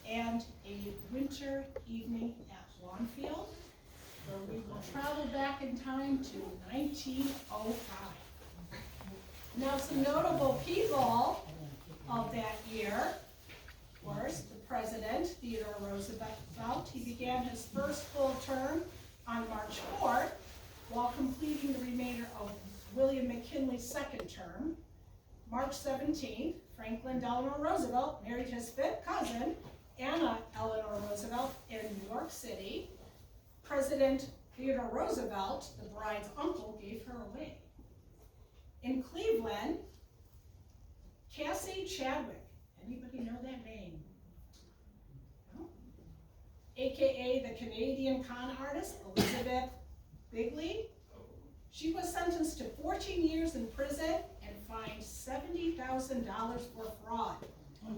and a winter evening at Lawnfield, where we will travel back in time to 1905. Now, some notable people of that year, of course, the President, Theodore Roosevelt. He began his first full term on March 4th, while completing the remainder of William McKinley's second term. March 17th, Franklin Delano Roosevelt married his fifth cousin, Anna Eleanor Roosevelt, in New York City. President Theodore Roosevelt, the bride's uncle, gave her away. In Cleveland, Cassie Chadwick. Anybody know that name? No? AKA the Canadian con artist, Elizabeth Bigley. She was sentenced to 14 years in prison and fined $70,000 for fraud.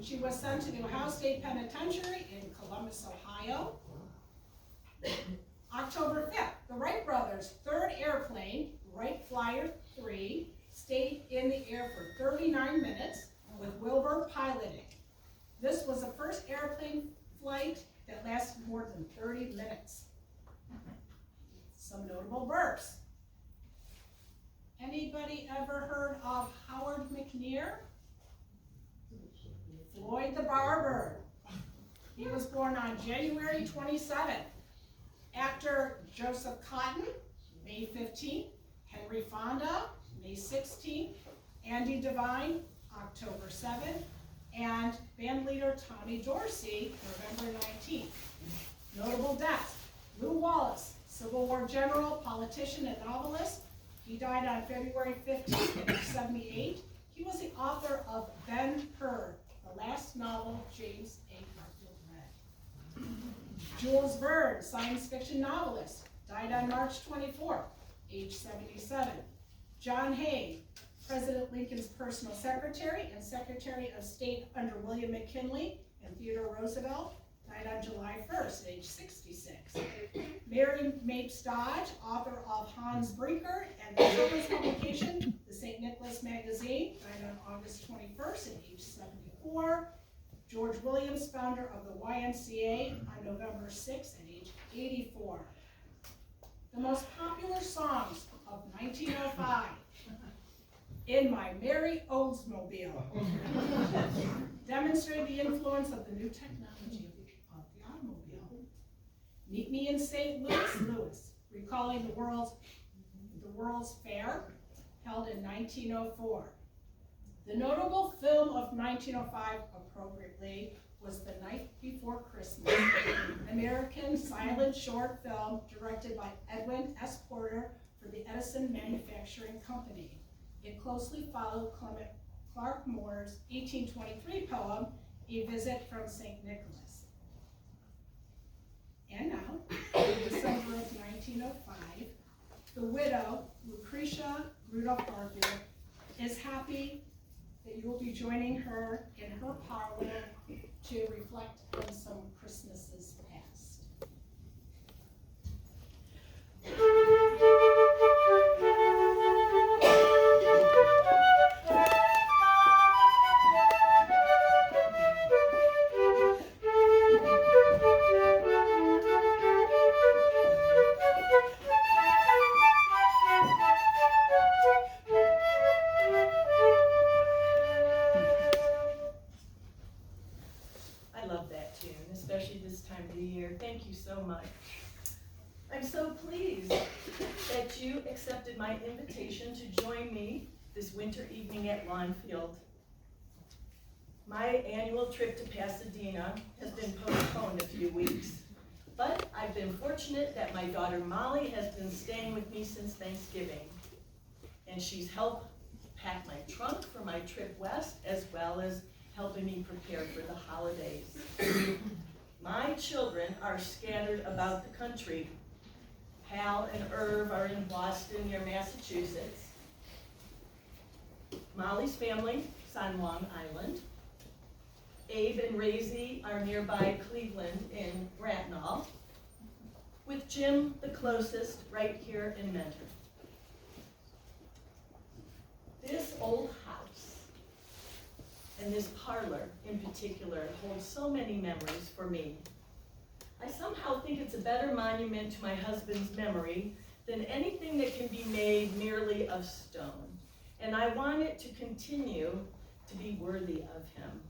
She was sent to the Ohio State Penitentiary in Columbus, Ohio. October 5th, the Wright brothers' third airplane, Wright Flyer 3, stayed in the air for 39 minutes with Wilbur piloting. This was the first airplane flight that lasted more than 30 minutes. Some notable births. Anybody ever heard of Howard McNear? Floyd the Barber. He was born on January 27th. Actor Joseph Cotton, May 15th. Henry Fonda, May 16th. Andy Devine, October 7th. And bandleader Tommy Dorsey, November 19th. Notable deaths. Lew Wallace, Civil War general, politician, and novelist. He died on February 15th at age 78. He was the author of Ben-Hur, the last novel James A. Garfield read. Jules Verne, science fiction novelist, died on March 24th, age 77. John Hay, President Lincoln's personal secretary and Secretary of State under William McKinley and Theodore Roosevelt, died on July 1st, age 66. Mary Mapes Dodge, author of Hans Brinker and the children's publication, the St. Nicholas Magazine, died on August 21st at age 74. George Williams, founder of the YMCA, on November 6th at age 84. The most popular songs of 1905. In My Merry Oldsmobile. Demonstrate the influence of the new technology of the automobile. Meet Me in St. Louis, recalling the World's Fair, held in 1904. The notable film of 1905, appropriately, was The Night Before Christmas, American silent short film directed by Edwin S. Porter for the Edison Manufacturing Company. It closely followed Clement Clark Moore's 1823 poem, A Visit from St. Nicholas. And now, in December of 1905, the widow, Lucretia Rudolph Garfield, is happy that you will be joining her in her parlor to reflect on some Christmases past. Thank you so much. I'm so pleased that you accepted my invitation to join me this winter evening at Lawnfield. My annual trip to Pasadena has been postponed a few weeks, but I've been fortunate that my daughter Molly has been staying with me since Thanksgiving, and she's helped pack my trunk for my trip west, as well as helping me prepare for the holidays. My children are scattered about the country. Hal and Irv are in Boston near Massachusetts. Molly's family, San Juan Island. Abe and Razy are nearby Cleveland in Bracknell, with Jim the closest right here in Mentor. This old house and this parlor in particular holds so many memories for me. I somehow think it's a better monument to my husband's memory than anything that can be made merely of stone, and I want it to continue to be worthy of him.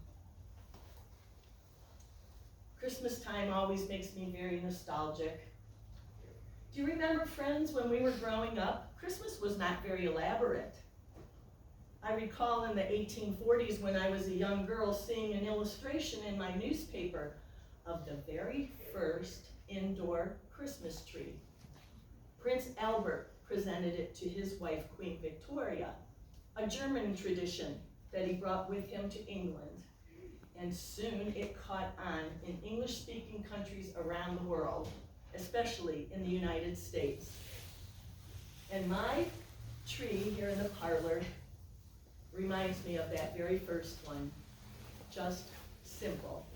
Christmas time always makes me very nostalgic. Do you remember, friends, when we were growing up, Christmas was not very elaborate. I recall in the 1840s when I was a young girl seeing an illustration in my newspaper of the very first indoor Christmas tree. Prince Albert presented it to his wife, Queen Victoria, a German tradition that he brought with him to England. And soon it caught on in English-speaking countries around the world, especially in the United States. And my tree here in the parlor reminds me of that very first one, just simple.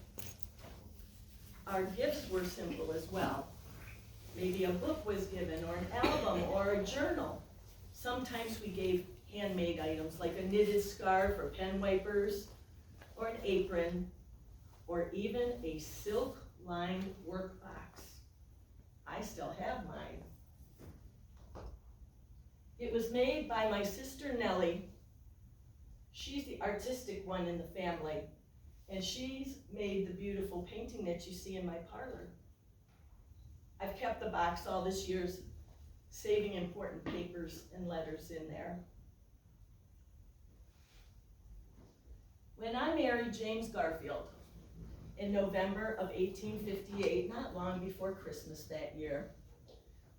Our gifts were simple as well. Maybe a book was given, or an album, or a journal. Sometimes we gave handmade items like a knitted scarf or pen wipers, or an apron, or even a silk-lined work box. I still have mine. It was made by my sister Nellie. She's the artistic one in the family, and she's made the beautiful painting that you see in my parlor. I've kept the box all this years, saving important papers and letters in there. When I married James Garfield in November of 1858, not long before Christmas that year,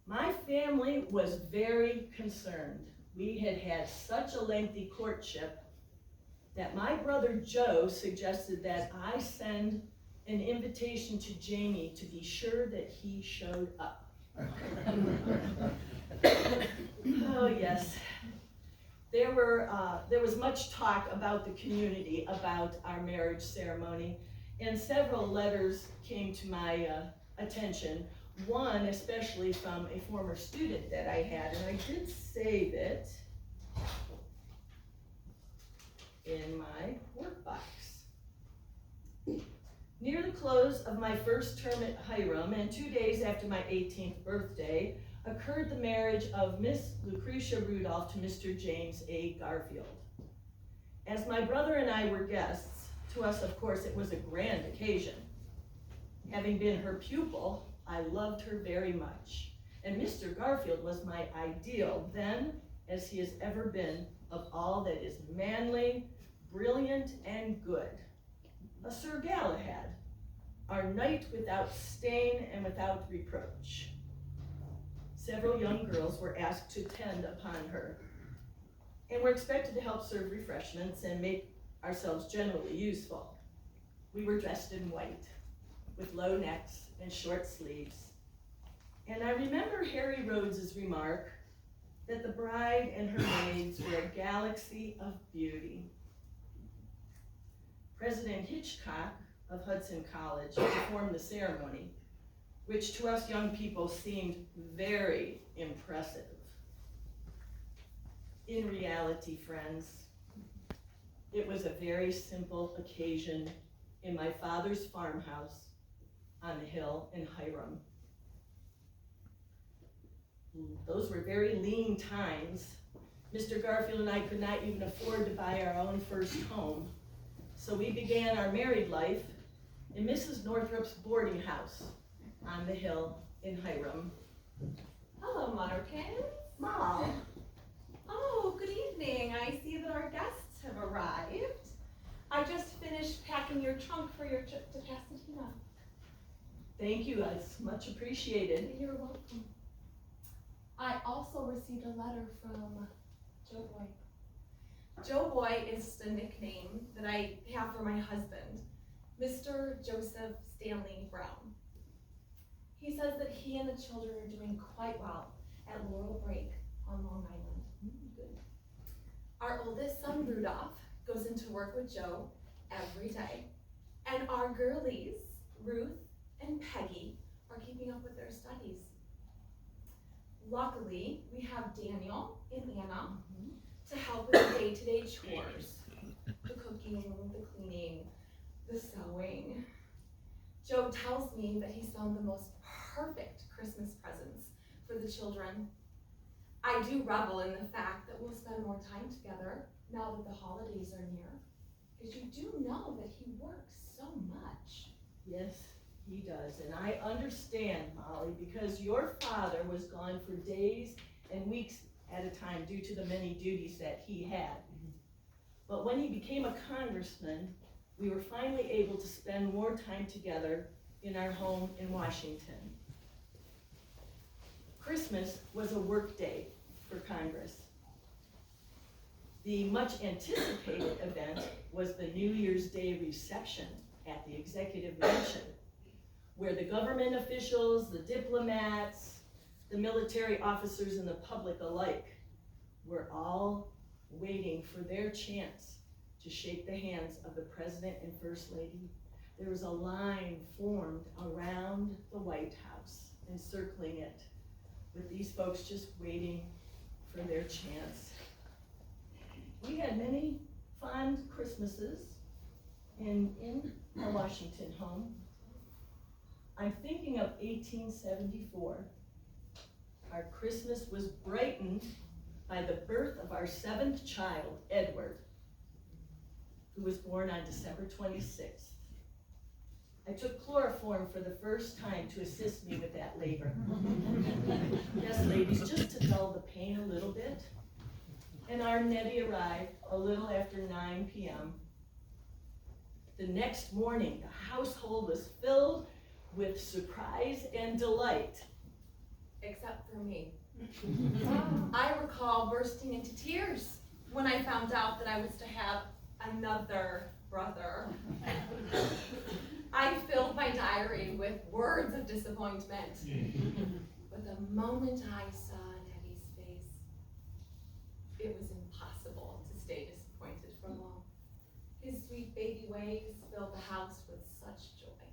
my family was very concerned. We had had such a lengthy courtship that my brother Joe suggested that I send an invitation to Jamie to be sure that he showed up. Oh yes. There was much talk about the community about our marriage ceremony, and several letters came to my attention, one especially from a former student that I had, and I did save it in my work box. Near the close of my first term at Hiram, and 2 days after my 18th birthday, occurred the marriage of Miss Lucretia Rudolph to Mr. James A. Garfield. As my brother and I were guests, to us, of course, it was a grand occasion. Having been her pupil, I loved her very much, and Mr. Garfield was my ideal then, as he has ever been, of all that is manly, brilliant, and good. A Sir Galahad, our knight without stain and without reproach. Several young girls were asked to attend upon her, and were expected to help serve refreshments and make ourselves generally useful. We were dressed in white, with low necks and short sleeves. And I remember Harry Rhodes's remark that the bride and her maids were a galaxy of beauty. President Hitchcock of Hudson College performed the ceremony, which to us young people seemed very impressive. In reality, friends, it was a very simple occasion in my father's farmhouse on the hill in Hiram. Those were very lean times. Mr. Garfield and I could not even afford to buy our own first home, so we began our married life in Mrs. Northrup's boarding house on the hill in Hiram. Hello, Motherkins. Mom. Oh, good evening. I see that our guests have arrived. I just finished packing your trunk for your trip to Pasadena. Thank you, it's much appreciated. You're welcome. I also received a letter from Joe Boy. Joe Boy is the nickname that I have for my husband, Mr. Joseph Stanley Brown. He says that he and the children are doing quite well at Laurel Break on Long Island. Good. Our oldest son, Rudolph, goes into work with Joe every day. And our girlies, Ruth and Peggy, are keeping up with their studies. Luckily, we have Daniel and Anna to help with the day-to-day chores, the cooking, cooking, the cleaning, the sewing. Joe tells me that he's found the most perfect Christmas presents for the children. I do revel in the fact that we'll spend more time together now that the holidays are near, because you do know that he works so much. Yes, he does, and I understand, Molly, because your father was gone for days and weeks at a time due to the many duties that he had. But when he became a congressman, we were finally able to spend more time together in our home in Washington. Christmas was a work day for Congress. The much anticipated event was the New Year's Day reception at the Executive Mansion, where the government officials, the diplomats, the military officers, and the public alike were all waiting for their chance to shake the hands of the President and First Lady. There was a line formed around the White House, encircling it, with these folks just waiting for their chance. We had many fond Christmases in our Washington home. I'm thinking of 1874. Our Christmas was brightened by the birth of our 7th child, Edward, who was born on December 26th. I took chloroform for the first time to assist me with that labor. Yes, ladies, just to dull the pain a little bit. And our Nettie arrived a little after 9 p.m. The next morning, the household was filled with surprise and delight. Except for me. I recall bursting into tears when I found out that I was to have another brother. I filled my diary with words of disappointment. But the moment I saw Nettie's face, it was impossible to stay disappointed for long. His sweet baby ways filled the house with such joy.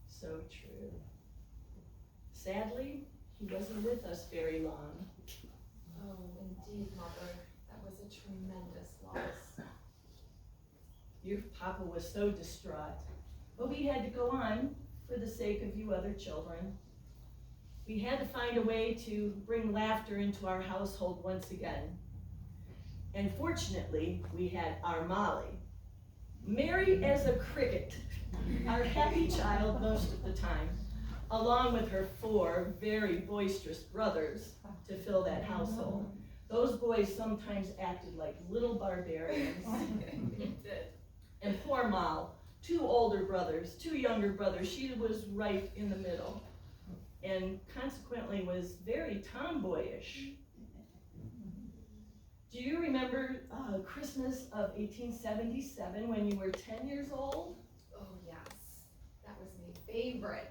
So true. Sadly, he wasn't with us very long. Oh, indeed, Mother. That was a tremendous loss. Your papa was so distraught, but we had to go on for the sake of you other children. We had to find a way to bring laughter into our household once again. And fortunately, we had our Molly, merry as a cricket, our happy child most of the time, along with her 4 very boisterous brothers to fill that household. Those boys sometimes acted like little barbarians. It did. And poor Mal, 2 older brothers, 2 younger brothers, she was right in the middle, and consequently was very tomboyish. Do you remember Christmas of 1877 when you were 10 years old? Oh yes, that was my favorite.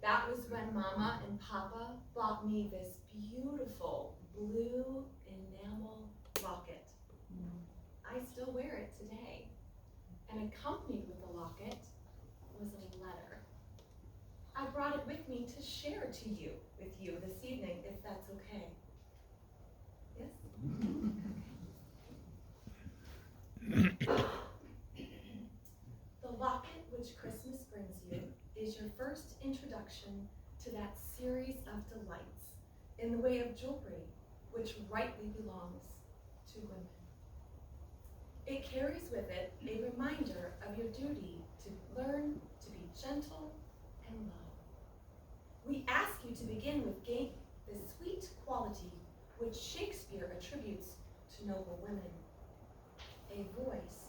That was when Mama and Papa bought me this beautiful blue enamel locket. I still wear it today. And accompanied with the locket was a letter. I brought it with me to share with you this evening, if that's okay. Yes? The locket which Christmas brings you is your first introduction to that series of delights in the way of jewelry which rightly belongs to women. It carries with it a reminder of your duty to learn to be gentle and low. We ask you to begin with the sweet quality which Shakespeare attributes to noble women, a voice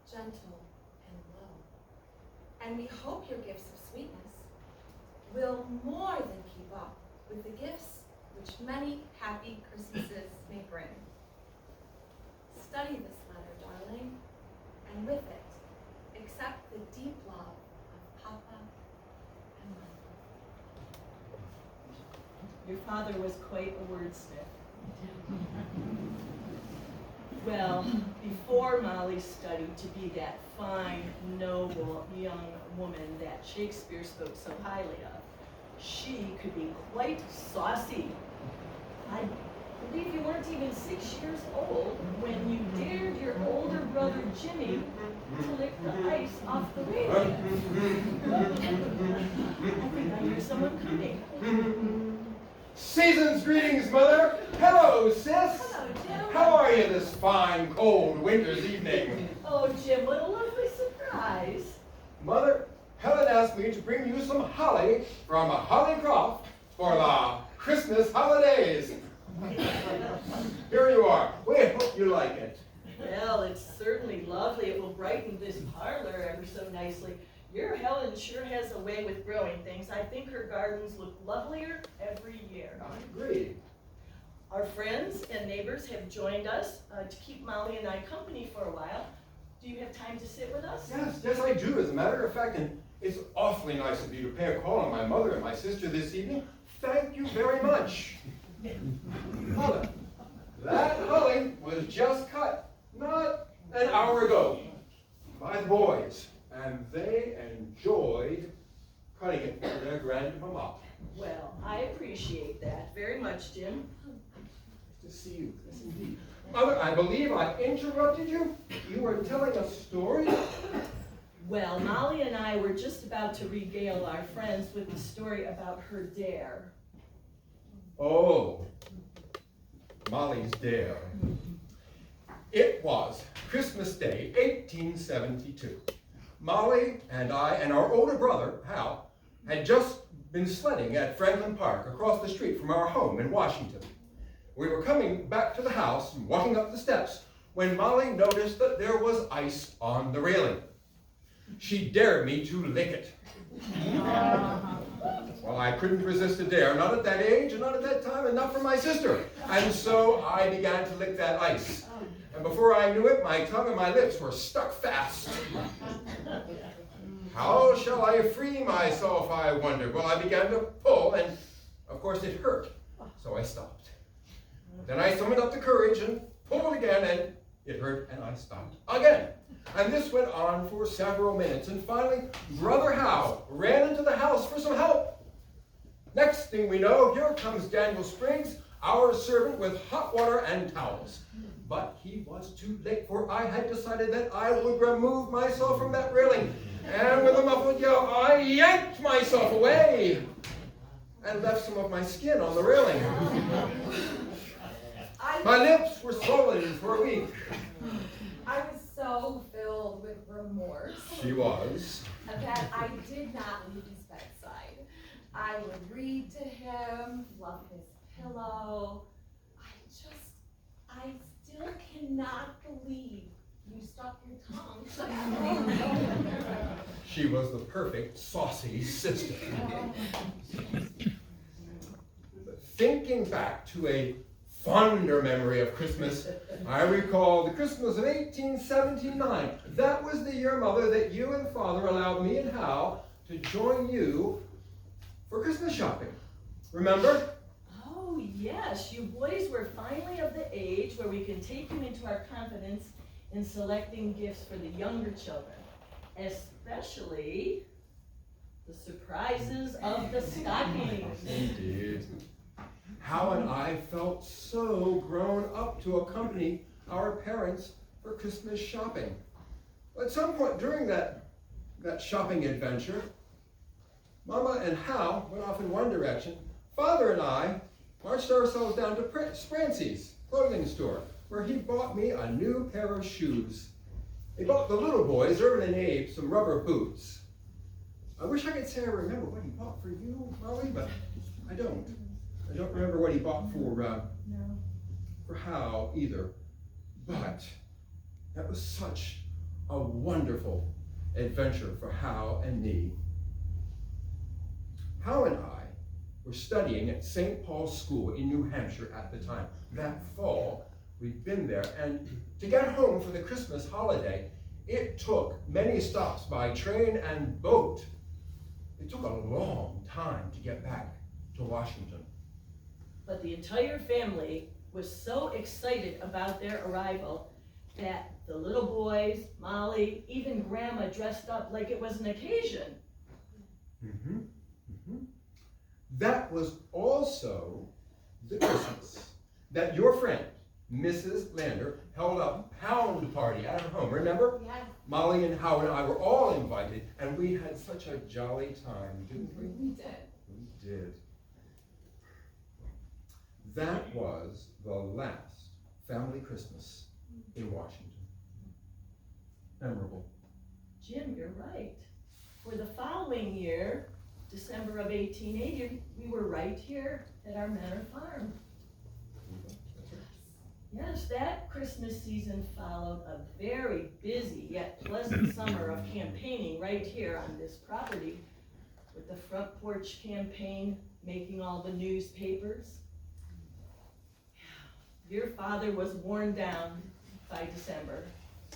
gentle and low. And we hope your gifts of sweetness will more than keep up with the gifts which many happy Christmases may bring. Study this letter, darling, and with it, accept the deep love of Papa and Mama. Your father was quite a wordsmith. Well, before Molly studied to be that fine, noble young woman that Shakespeare spoke so highly of, she could be quite saucy. believe you weren't even 6 years old when you dared your older brother Jimmy to lick the ice off the railing. I think I hear someone coming. Season's greetings, Mother. Hello, sis. Hello, Jim. How are you this fine, cold winter's evening? Oh, Jim, what a lovely surprise. Mother, Helen asked me to bring you some holly from Hollycroft for the Christmas holidays. Here you are. We hope you like it. Well, it's certainly lovely. It will brighten this parlor ever so nicely. Your Helen sure has a way with growing things. I think her gardens look lovelier every year. I agree. Our friends and neighbors have joined us to keep Molly and I company for a while. Do you have time to sit with us? Yes, I do, as a matter of fact, and it's awfully nice of you to pay a call on my mother and my sister this evening. Thank you very much. Mother, that holly was just cut not an hour ago by the boys, and they enjoyed cutting it for their grandmama. Well, I appreciate that very much, Jim. Nice to see you. Yes, indeed. Mother, I believe I interrupted you. You were telling a story? Well, Molly and I were just about to regale our friends with the story about her dare. Oh, Molly's dare. It was Christmas Day, 1872. Molly and I and our older brother, Hal, had just been sledding at Franklin Park across the street from our home in Washington. We were coming back to the house and walking up the steps when Molly noticed that there was ice on the railing. She dared me to lick it. Well, I couldn't resist a dare, not at that age, and not at that time, and not for my sister. And so I began to lick that ice. And before I knew it, my tongue and my lips were stuck fast. How shall I free myself, I wondered? Well, I began to pull, and of course it hurt, so I stopped. Then I summoned up the courage and pulled again, and it hurt, and I stopped again. And this went on for several minutes, and finally, Brother Hal ran into the house for some help. Next thing we know, here comes Daniel Spriggs, our servant, with hot water and towels. But he was too late, for I had decided that I would remove myself from that railing. And with a muffled yell, I yanked myself away and left some of my skin on the railing. My lips were swollen for a week. I was so filled with remorse She was. that I did not leave his bedside. I would read to him, fluff his pillow. I still cannot believe you stuck your tongue. She was the perfect saucy sister. But thinking back to a fonder memory of Christmas, I recall the Christmas of 1879. That was the year, Mother, that you and Father allowed me and Hal to join you for Christmas shopping. Remember? Oh, yes, you boys were finally of the age where we can take you into our confidence in selecting gifts for the younger children, especially the surprises of the stockings. Indeed. Hal and I felt so grown up to accompany our parents for Christmas shopping. At some point during that shopping adventure, Mama and Hal went off in one direction. Father and I marched ourselves down to Sprancey's clothing store, where he bought me a new pair of shoes. He bought the little boys, Irvin and Abe, some rubber boots. I wish I could say I remember what he bought for you, Molly, but I don't. I don't remember what he bought for Hal either. But that was such a wonderful adventure for Hal and me. Hal and I were studying at St. Paul's School in New Hampshire at the time. That fall, we'd been there, and to get home for the Christmas holiday, it took many stops by train and boat. It took a long time to get back to Washington. But the entire family was so excited about their arrival that the little boys, Molly, even Grandma dressed up like it was an occasion. That was also the Christmas that your friend, Mrs. Lander, held a pound party at her home. Remember? Yes. Molly and Howard and I were all invited, and we had such a jolly time, didn't we? We did. We did. That was the last family Christmas in Washington. Memorable. Jim, you're right. For the following year, December of 1880, we were right here at our manor farm. Yes, that Christmas season followed a very busy yet pleasant summer of campaigning right here on this property, with the front porch campaign making all the newspapers. Your father was worn down by December.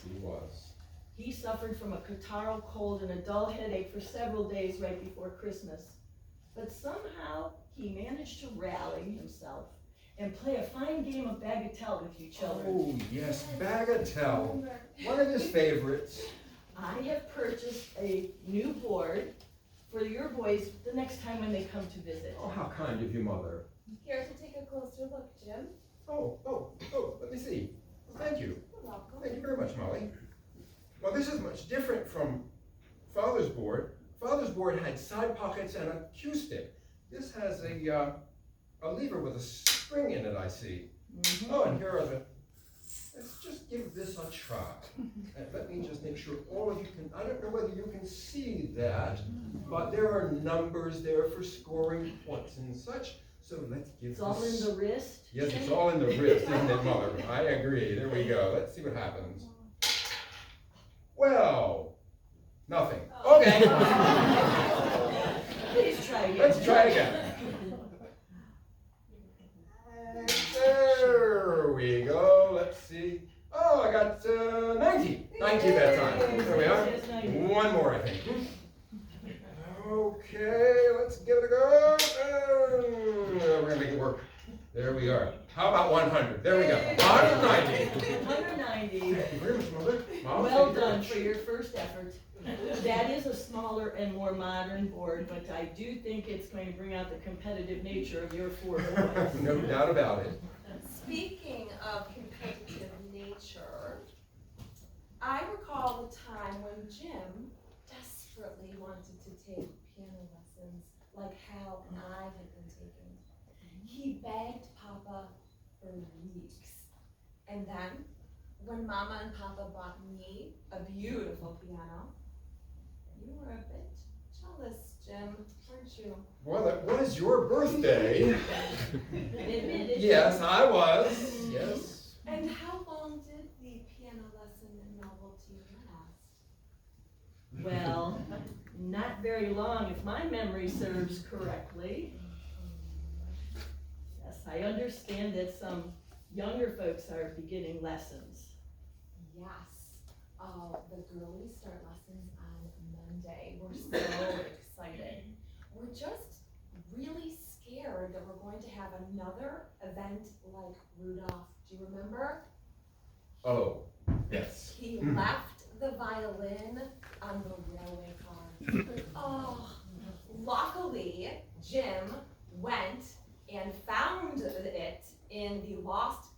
He was. He suffered from a catarrhal cold and a dull headache for several days right before Christmas. But somehow he managed to rally himself and play a fine game of bagatelle with you children. Oh, yes, bagatelle. One of his favorites. I have purchased a new board for your boys the next time when they come to visit. Oh, how kind of you, Mother. Here to take a closer look, Jim. Oh, let me see. Thank you. You're welcome. Thank you very much, Molly. Well, this is much different from Father's board. Father's board had side pockets and a cue stick. This has a lever with a spring in it, I see. Mm-hmm. Oh, and here are the, let's just give this a try. Let me just make sure all of you can, I don't know whether you can see that, but there are numbers there for scoring points and such. So let's give It's all in the wrist. Yes, it's all in the wrist, isn't it, Mother? I agree. There we go. Let's see what happens. Well, nothing. Okay. Please try again. Let's try again. There we go. Let's see. Oh, I got 90. 90 that time. There we are. Yes, 90. One more, I think. Okay, let's give it a go. We're gonna make it work. There we are. How about 100? There we go. 190. 190. Thank you very much, Mother. Mom, Well thank you very done much. for your first effort. That is a smaller and more modern board, but I do think it's going to bring out the competitive nature of your four boys. No doubt about it. Speaking of competitive nature, I recall the time when Jim desperately wanted to take piano lessons like Hal and I had been taking. He begged Papa for weeks. And then, when Mama and Papa bought me a beautiful piano, you were a bit jealous, Jim, weren't you? Well, it was your birthday. Admit it. Yes, I was. Yes. And how long did the piano lesson and novelty last? Well, not very long if my memory serves correctly. Yes, I understand that some younger folks are beginning lessons. Yes. The girlies start lessons on Monday. We're so excited. We're just really scared that we're going to have another event like Rudolph. Do you remember? Oh, yes. He left the violin on the railway car. Oh, luckily, Jim went and found it in the lost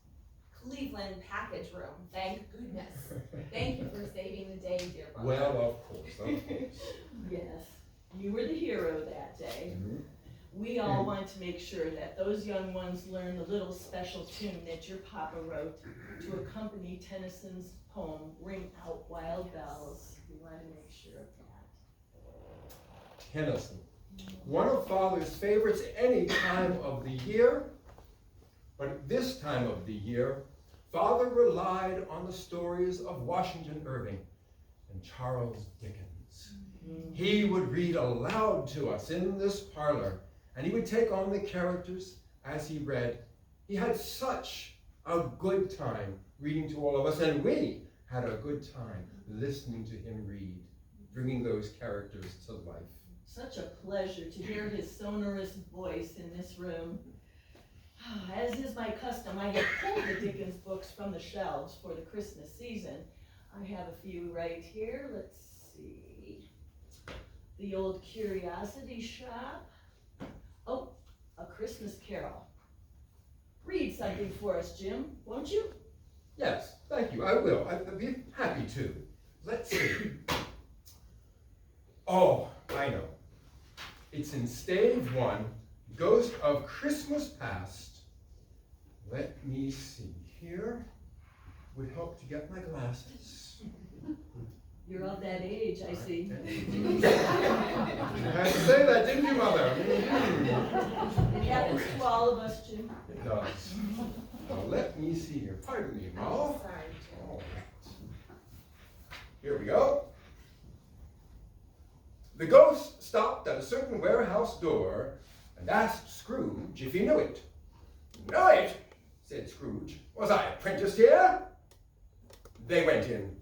Cleveland package room. Thank goodness. Thank you for saving the day, dear brother. Well, of course, of course. Yes, you were the hero that day. Mhm. We all want to make sure that those young ones learn the little special tune that your papa wrote to accompany Tennyson's poem, Ring Out Wild Bells. We want to make sure of that. Tennyson. One of Father's favorites any time of the year, but at this time of the year, Father relied on the stories of Washington Irving and Charles Dickens. He would read aloud to us in this parlor, and he would take on the characters as he read. He had such a good time reading to all of us, and we had a good time listening to him read, bringing those characters to life. Such a pleasure to hear his sonorous voice in this room. As is my custom, I have pulled the Dickens books from the shelves for the Christmas season. I have a few right here. Let's see. The Old Curiosity Shop. Oh, A Christmas Carol. Read something for us, Jim, won't you? Yes, thank you, I will. I'd be happy to. Let's see. Oh, I know. It's in stave 1, Ghost of Christmas Past. Let me see here. Would help to get my glasses. You're of that age, I see. You had to say that, didn't you, Mother? It happens to all of us, Jim. It does. Now let me see here. Pardon me, Mo. Sorry, All right. Here we go. The ghost stopped at a certain warehouse door and asked Scrooge if he knew it. Know it, said Scrooge. Was I apprenticed here? They went in.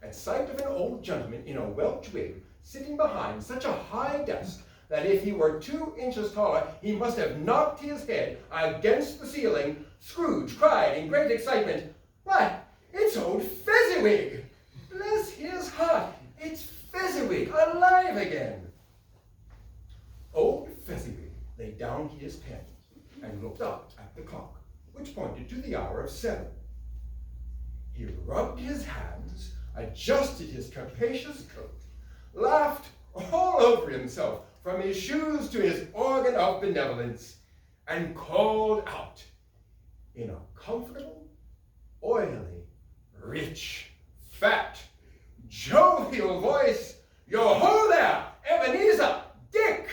At sight of an old gentleman in a Welsh wig sitting behind such a high desk that if he were 2 inches taller, he must have knocked his head against the ceiling, Scrooge cried in great excitement, "Why, it's old Fezziwig! Bless his heart, it's Fezziwig alive again!" Old Fezziwig laid down his pen and looked up at the clock, which pointed to the hour of 7. He rubbed his hands, adjusted his capacious coat, laughed all over himself from his shoes to his organ of benevolence, and called out in a comfortable, oily, rich, fat, jovial voice, "Yo-ho there, Ebenezer, Dick!"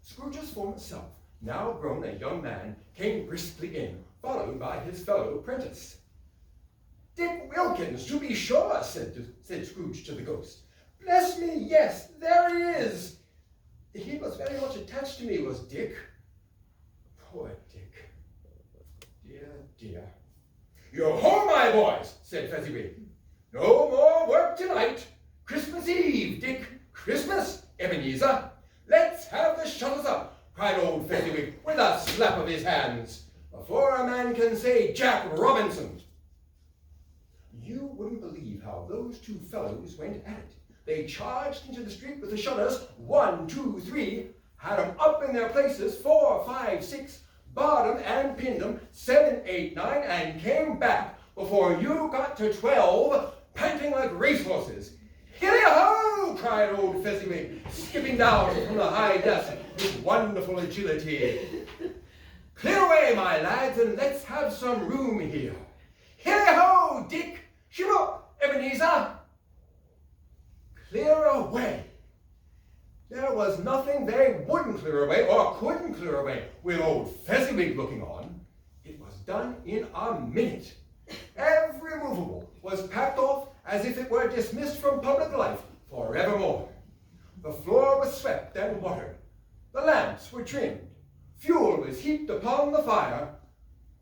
Scrooge's former self, now grown a young man, came briskly in, followed by his fellow apprentice. "Dick Wilkins, to be sure," said Scrooge to the ghost. "Bless me, yes, there he is. He was very much attached to me, was Dick. Poor Dick. Dear, dear." "Yo-ho, my boys," said Fezziwig. "No more work tonight. Christmas Eve, Dick. Christmas, Ebenezer. Let's have the shutters up," cried old Fezziwig with a slap of his hands, "before a man can say Jack Robinson." You wouldn't believe how those 2 fellows went at it. They charged into the street with the shutters, 1, 2, 3, had 'em up in their places, 4, 5, 6, barred 'em and pinned 'em, 7, 8, 9, and came back before you got to 12, panting like racehorses. "Hilly-ho!" cried old Fezziwig, skipping down from the high desk with wonderful agility. "Clear away, my lads, and let's have some room here. Hilly-ho, Dick! Shimmy, Ebenezer!" Clear away! There was nothing they wouldn't clear away or couldn't clear away with old Fezziwig looking on. It was done in a minute. Every movable was packed off as if it were dismissed from public life forevermore. The floor was swept and watered. The lamps were trimmed. Fuel was heaped upon the fire,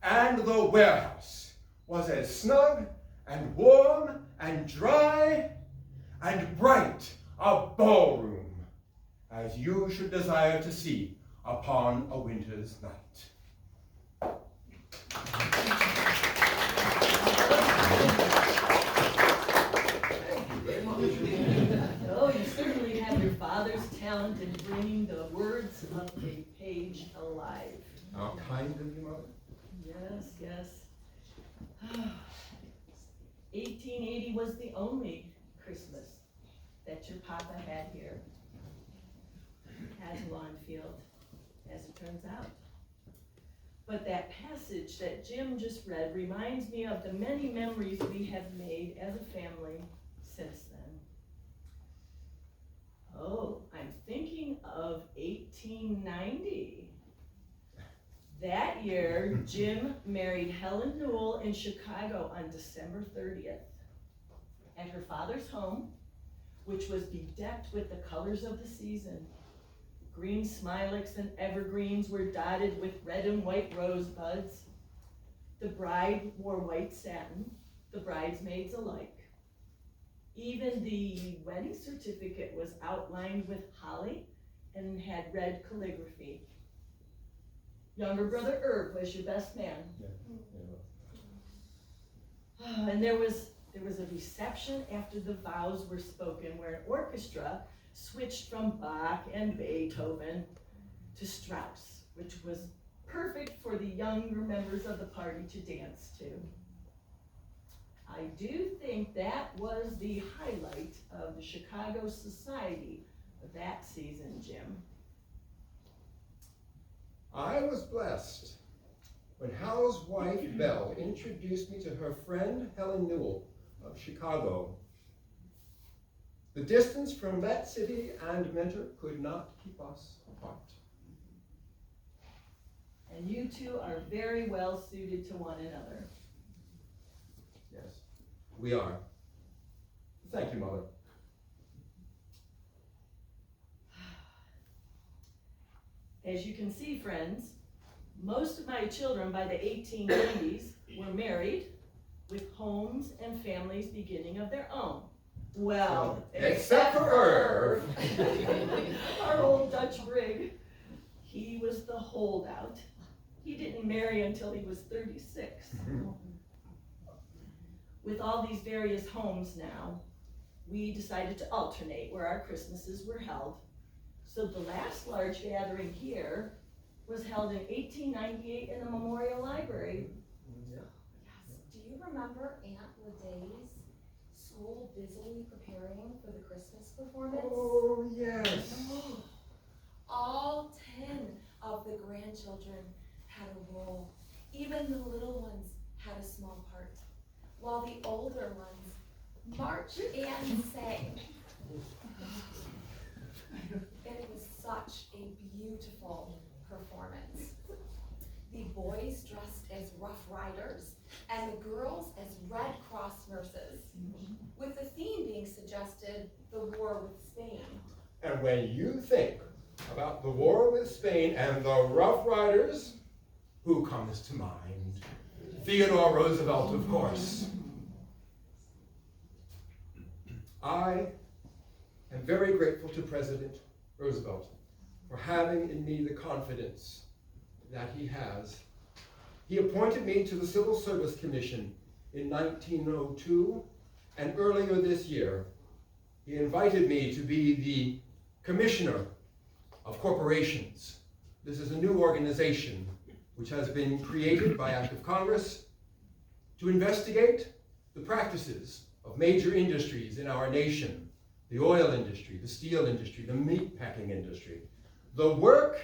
and the warehouse was as snug and warm and dry and bright a ballroom as you should desire to see upon a winter's night. Thank you very much. Oh, you certainly have your father's talent in bringing the words of a page alive. How kind of you, Mother. Yes, yes. 1880 was the only Christmas that your papa had here at Lawnfield, as it turns out. But that passage that Jim just read reminds me of the many memories we have made as a family since then. Oh, I'm thinking of 1890. That year, Jim married Helen Newell in Chicago on December 30th at her father's home, which was bedecked with the colors of the season. Green smilax and evergreens were dotted with red and white rosebuds. The bride wore white satin, the bridesmaids alike. Even the wedding certificate was outlined with holly and had red calligraphy. Younger brother Herb was your best man. And there was a reception after the vows were spoken where an orchestra switched from Bach and Beethoven to Strauss, which was perfect for the younger members of the party to dance to. I do think that was the highlight of the Chicago society of that season, Jim. I was blessed when Hal's wife, Belle, introduced me to her friend, Helen Newell of Chicago. The distance from that city and mentor could not keep us apart. And you two are very well suited to one another. Yes, we are. Thank you, Mother. As you can see, friends, most of my children by the 1890s were married with homes and families beginning of their own. Well, except for Irv. Our old Dutch brig. He was the holdout. He didn't marry until he was 36. With all these various homes now, we decided to alternate where our Christmases were held. So the last large gathering here was held in 1898 in the Memorial Library. Yes. Do you remember Aunt Leday's school busily preparing for the Christmas performance? Oh, yes. All 10 of the grandchildren had a role. Even the little ones had a small part, while the older ones marched and sang. It was such a beautiful performance. The boys dressed as Rough Riders and the girls as Red Cross nurses, with the theme being suggested, the war with Spain. And when you think about the war with Spain and the Rough Riders, who comes to mind? Theodore Roosevelt, of course. I am very grateful to President Roosevelt for having in me the confidence that he has. He appointed me to the Civil Service Commission in 1902, and earlier this year, he invited me to be the Commissioner of Corporations. This is a new organization which has been created by Act of Congress to investigate the practices of major industries in our nation, the oil industry, the steel industry, the meatpacking industry. The work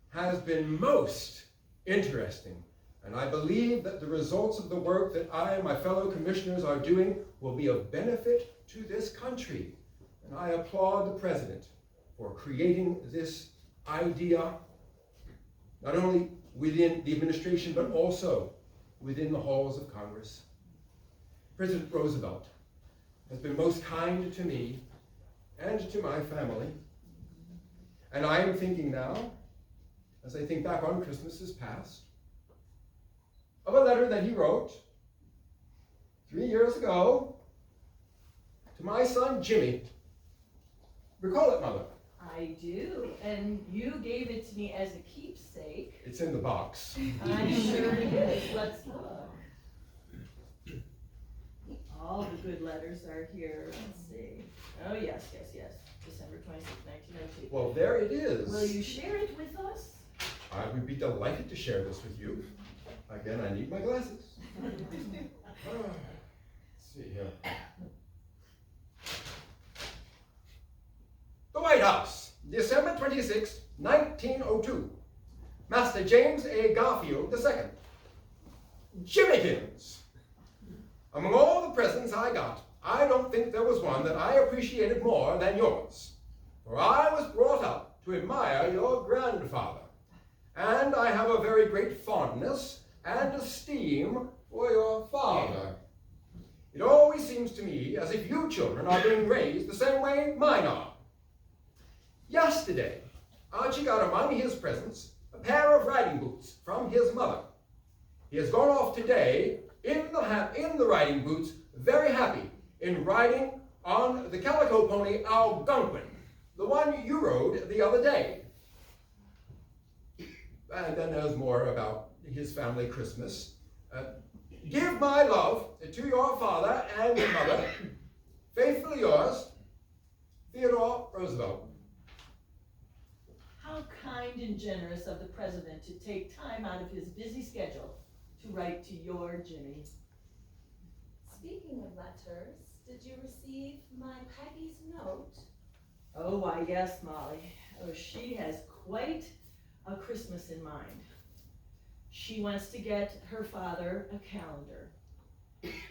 has been most interesting, and I believe that the results of the work that I and my fellow commissioners are doing will be of benefit to this country. And I applaud the President for creating this idea, not only within the administration, but also within the halls of Congress. President Roosevelt has been most kind to me and to my family. And I am thinking now, as I think back on Christmases past, of a letter that he wrote 3 years ago to my son Jimmy. Recall it, Mother? I do, and you gave it to me as a keepsake. It's in the box. I'm sure it is. Let's look. All the good letters are here. Let's see. Oh, yes. December 26, 1902. Well, there it is. Will you share it with us? I would be delighted to share this with you. Again, I need my glasses. Let's see here. The White House, December 26, 1902. Master James A. Garfield II. Jimmykins. Among all the presents I got, I don't think there was one that I appreciated more than yours. For I was brought up to admire your grandfather, and I have a very great fondness and esteem for your father. It always seems to me as if you children are being raised the same way mine are. Yesterday, Archie got among his presents a pair of riding boots from his mother. He has gone off today in the riding boots, very happy in riding on the calico pony Algonquin, the one you rode the other day. And then there's more about his family Christmas. Give my love to your father and your mother. Faithfully yours, Theodore Roosevelt. How How kind and generous of the president to take time out of his busy schedule to write to your Jimmy. Speaking of letters, did you receive my Peggy's note? Oh, why, yes, Molly. Oh, she has quite a Christmas in mind. She wants to get her father a calendar.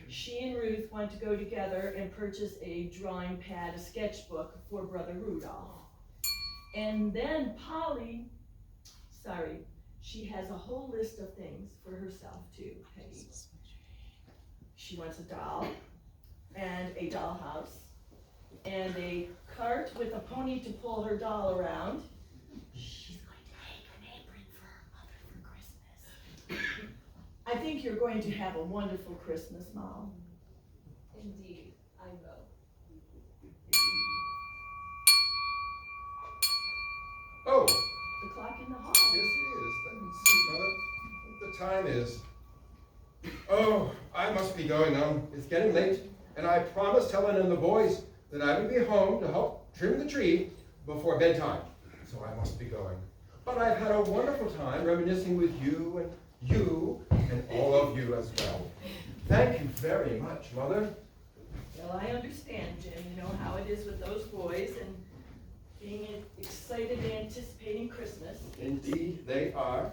She and Ruth want to go together and purchase a drawing pad, a sketchbook for Brother Rudolph. And then Polly, she has a whole list of things for herself too, Peggy. She wants a doll, and a dollhouse, and a cart with a pony to pull her doll around. She's going to make an apron for her mother for Christmas. I think you're going to have a wonderful Christmas, Mom. Indeed, I will. Oh, The clock in the hall. yes it is. Let me see, Mother, what the time is. Oh, I must be going on. It's getting late, and I promised Helen and the boys that I would be home to help trim the tree before bedtime. So I must be going. But I've had a wonderful time reminiscing with you and all of you as well. Thank you very much, Mother. Well, I understand, Jim. You know how it is with those boys and being excited and anticipating Christmas. Indeed, they are.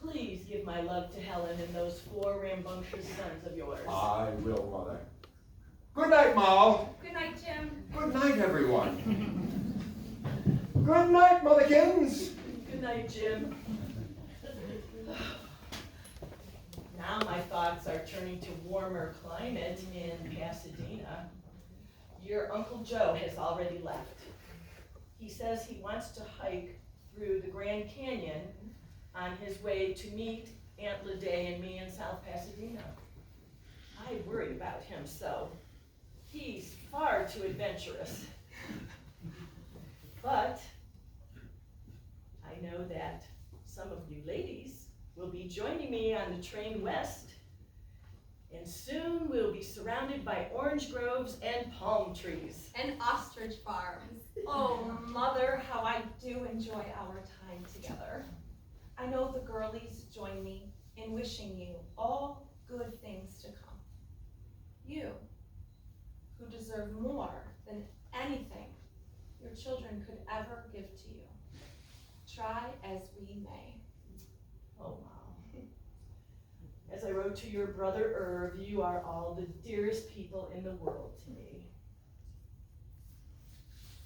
Please give my love to Helen and those 4 rambunctious sons of yours. I will, Mother. Good night, Mal. Good night, Jim. Good night, everyone. Good night, Mothers. Good night, Jim. Now my thoughts are turning to warmer climate in Pasadena. Your Uncle Joe has already left. He says he wants to hike through the Grand Canyon on his way to meet Aunt Lede and me in South Pasadena. I worry about him so. He's far too adventurous. But I know that some of you ladies will be joining me on the train west, and soon we'll be surrounded by orange groves and palm trees. And ostrich farms. Oh, Mother, how I do enjoy our time together. I know the girlies join me in wishing you all good things to come. You, who deserve more than anything your children could ever give to you. Try as we may. Oh, wow. As I wrote to your brother Irv, you are all the dearest people in the world to me.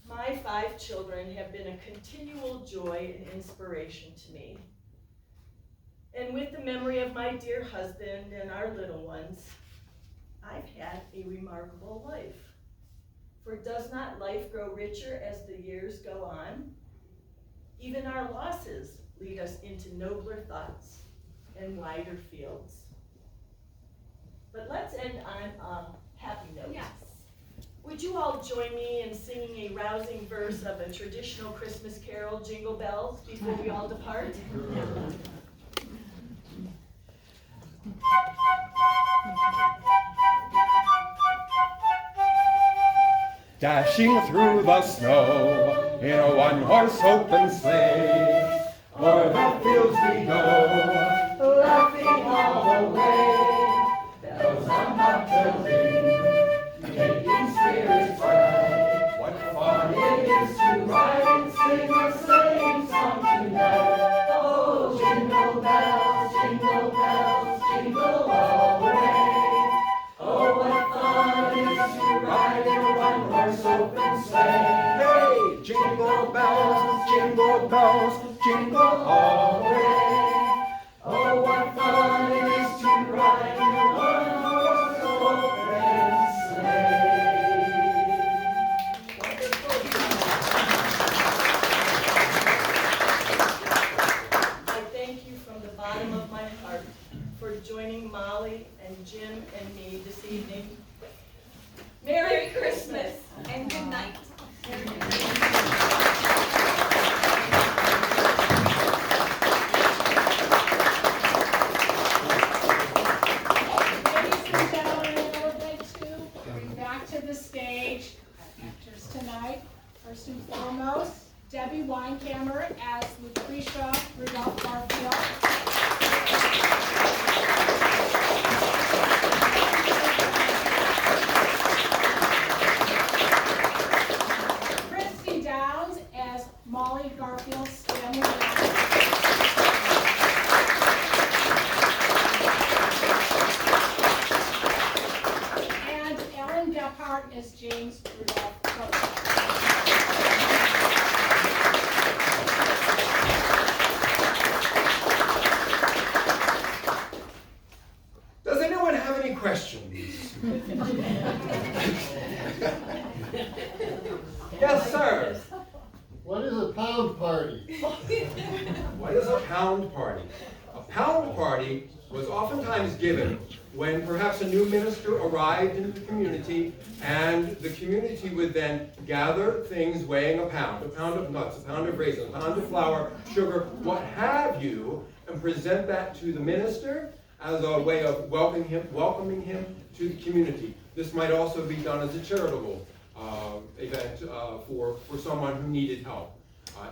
My 5 children have been a continual joy and inspiration to me. And with the memory of my dear husband and our little ones, I've had a remarkable life. For does not life grow richer as the years go on? Even our losses lead us into nobler thoughts and wider fields. But let's end on a happy note. Yes. Would you all join me in singing a rousing verse of a traditional Christmas carol, Jingle Bells, before we all depart? Dashing through the snow in a one-horse open sleigh, o'er the fields we go, laughing all the way. Bells on bobtail ring, making spirits bright. What fun it is to ride and sing a sleighing song tonight. Oh, jingle bells, jingle all the way. Oh, what fun it is to ride in a one-horse open sleigh. Hey, jingle bells, jingle all the way. Oh, what fun it is to ride in a one-horse open sleigh. I thank you from the bottom of my heart for joining Molly and Jim and me this evening. Merry Christmas And good night. Debbie Weinkammer as Lucretia Rudolph Garfield. Christy Downs as Molly Garfield's family. And Ellen Gephardt as James Rudolph Garfield. Does anyone have any questions? Yes, sir. What is a pound party? What is a pound party? A pound party was oftentimes given when perhaps a new minister arrived into the community, and the community would then gather things weighing a pound of nuts, a pound of raisins, a pound of flour, sugar, what have you, and present that to the minister as a way of welcoming him to the community. This might also be done as a charitable event for someone who needed help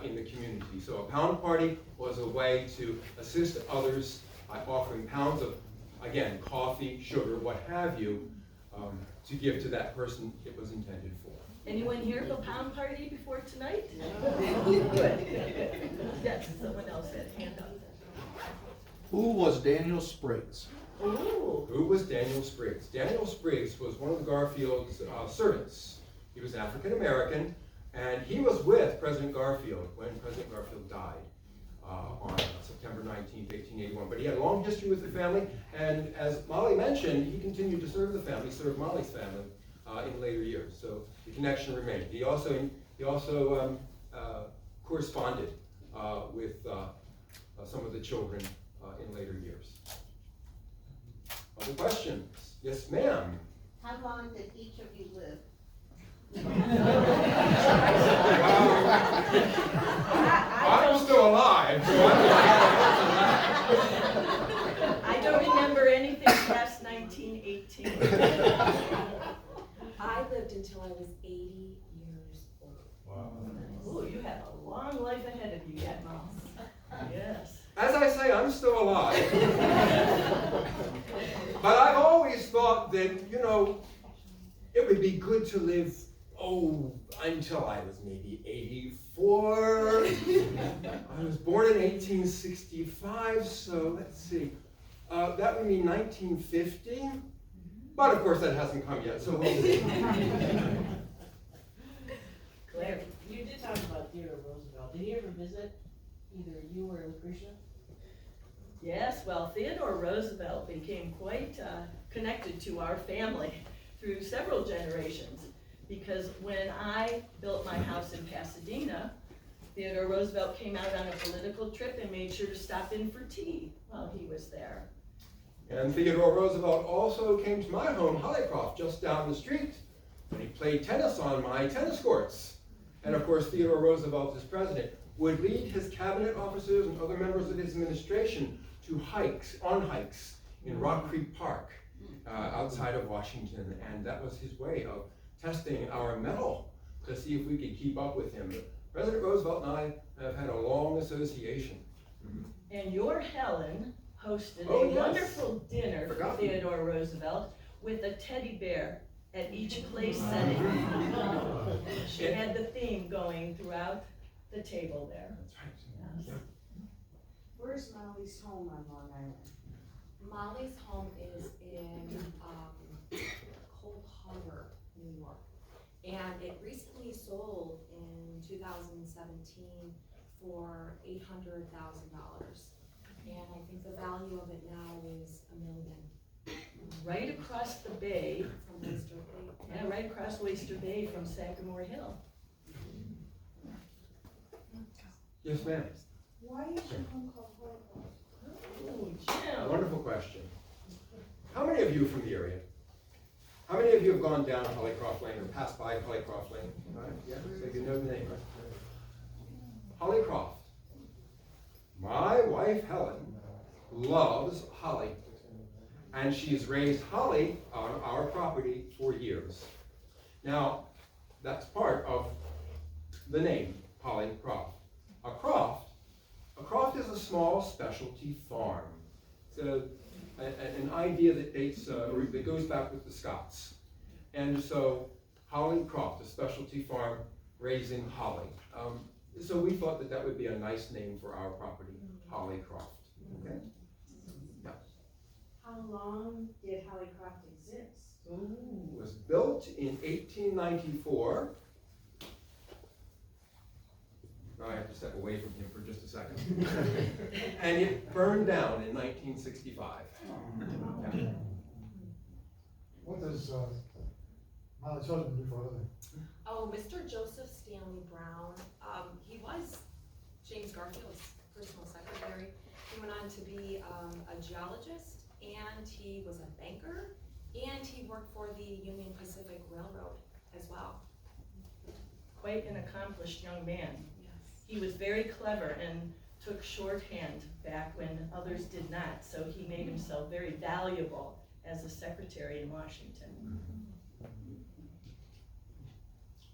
in the community. So a pound party was a way to assist others by offering pounds of, again, coffee, sugar, what have you, to give to that person it was intended for. Anyone here at the pound party before tonight? Good. Yes, someone else had a hand up. Who was Daniel Spriggs? Ooh. Who was Daniel Spriggs? Daniel Spriggs was one of the Garfield's servants. He was African American, and he was with President Garfield when President Garfield died on September 19th, 1881. But he had a long history with the family, and as Molly mentioned, he continued to serve the family, served Molly's family in later years. So the connection remained. He also corresponded with some of the children in later years. Other questions? Yes, ma'am. How long did each of you live? I'm still alive. So I don't remember anything past 1918. I lived until I was 80 years old. Wow. Ooh, you have a long life ahead of you yet, Mom. Yes. As I say, I'm still alive. But I've always thought that, it would be good to live, until I was maybe 84. I was born in 1865, so let's see. That would mean 1950. But of course that hasn't come yet, so we'll see. Claire. You did talk about Theodore Roosevelt. Did he ever visit either you or Lucretia? Yes, well, Theodore Roosevelt became quite connected to our family through several generations, because when I built my house in Pasadena, Theodore Roosevelt came out on a political trip and made sure to stop in for tea while he was there. And Theodore Roosevelt also came to my home, Hollycroft, just down the street, when he played tennis on my tennis courts. And of course, Theodore Roosevelt, as president, would lead his cabinet officers and other members of his administration to hikes in Rock Creek Park, outside of Washington. And that was his way of testing our mettle to see if we could keep up with him. But President Roosevelt and I have had a long association. And your Helen hosted Oh, a yes. wonderful dinner for Forgotten. Theodore Roosevelt with a teddy bear at each place setting. She had the theme going throughout the table there. That's right. Yes. Where's Molly's home on Long Island? Molly's home is in Cold Harbor, New York. And it recently sold in 2017 for $800,000. And I think the value of it now is $1 million. Right across the bay, From Oyster Bay. yeah, right across Oyster Bay from Sagamore Hill. Yes, ma'am. Why is your home called Hollycroft? Oh, Jim. Wonderful question. How many of you are from the area? How many of you have gone down Hollycroft Lane or passed by Hollycroft Lane? Right? Yeah, so you know the name, right? Hollycroft. My wife Helen loves holly, and she's raised holly on our property for years. Now, that's part of the name, Hollycroft. specialty farm. It's an idea that dates, that goes back with the Scots. And so Holly Croft, a specialty farm raising holly. So we thought that that would be a nice name for our property, Holly Croft. Okay? Yeah. How long did Hollycroft exist? It was built in 1894. I have to step away from him for just a second. And it burned down in 1965. Yeah. What does, Molly's husband do for a living? Oh, Mr. Joseph Stanley Brown, he was James Garfield's personal secretary. He went on to be a geologist, and he was a banker, and he worked for the Union Pacific Railroad as well. Quite an accomplished young man. Yes. He was very clever and took shorthand back when others did not, so he made himself very valuable as a secretary in Washington.